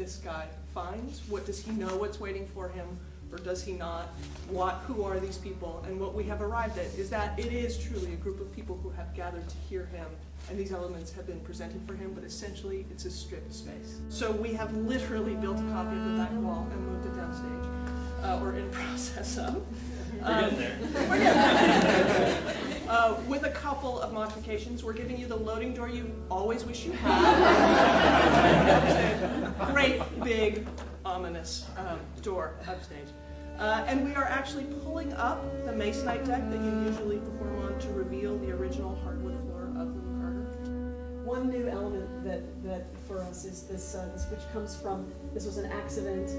this guy finds? What does he know what's waiting for him, or does he not? Who are these people? And what we have arrived at is that it is truly a group of people who have gathered to hear him, and these elements have been presented for him, but essentially it's a stripped space. So we have literally built a copy of the back wall and moved it downstage, or in process of. We're getting there. We're getting there. With a couple of modifications. We're giving you the loading door you always wish you had. Great, big, ominous door upstage. And we are actually pulling up the masonite deck that you usually perform on to reveal the original hardwood floor of the McCarter. One new element that for us is this which comes from, this was an accident.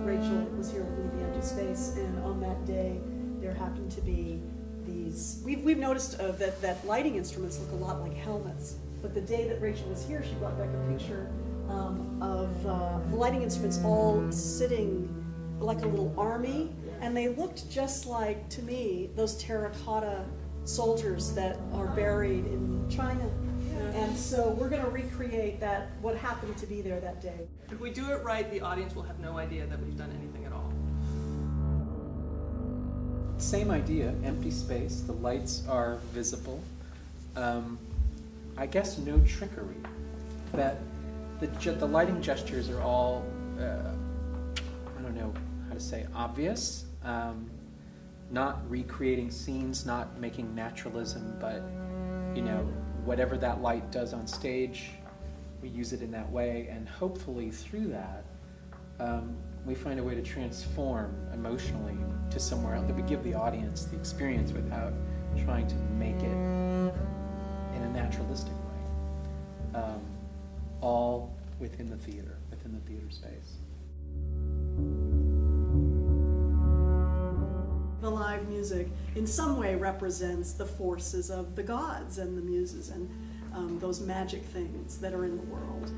Rachel was here looking at the empty space, and on that day there happened to be these, we've noticed that lighting instruments look a lot like helmets, but the day that Rachel was here, she brought back a picture of the lighting instruments all sitting like a little army, and they looked just like, to me, those terracotta soldiers that are buried in China. And so we're going to recreate that, what happened to be there that day. If we do it right, the audience will have no idea that we've done anything at all. Same idea, empty space, the lights are visible. I guess no trickery. That the lighting gestures are all, I don't know how to say, obvious. Not recreating scenes, not making naturalism, but, you know, whatever that light does on stage, we use it in that way, and hopefully through that, we find a way to transform emotionally to somewhere else, that we give the audience the experience without trying to make it in a naturalistic way. All within the theater space. The live music in some way represents the forces of the gods and the muses and those magic things that are in the world.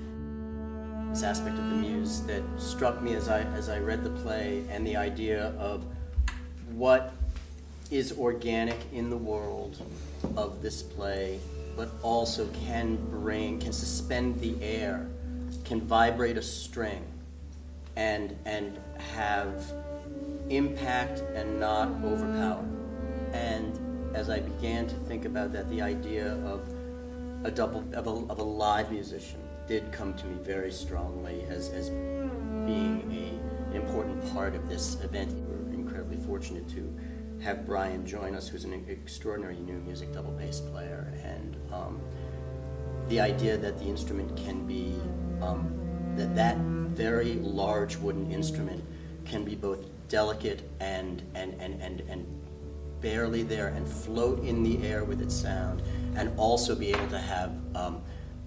This aspect of the muse that struck me as I read the play, and the idea of what is organic in the world of this play, but also can suspend the air, can vibrate a string, and have impact and not overpower. And as I began to think about that, the idea of a live musician did come to me very strongly as being an important part of this event. We're incredibly fortunate to have Brian join us, who's an extraordinary new music double bass player, and the idea that the instrument can be, that very large wooden instrument can be both delicate and barely there, and float in the air with its sound, and also be able to have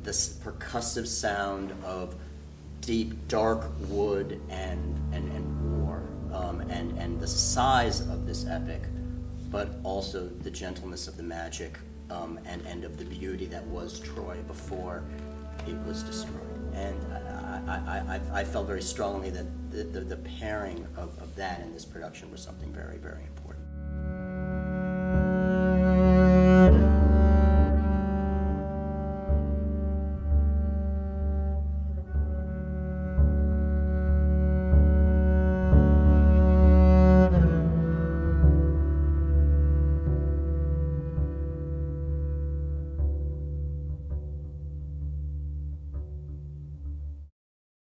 this percussive sound of deep, dark wood and war, and the size of this epic, but also the gentleness of the magic and of the beauty that was Troy before it was destroyed. And I felt very strongly that the pairing of that in this production was something very, very important.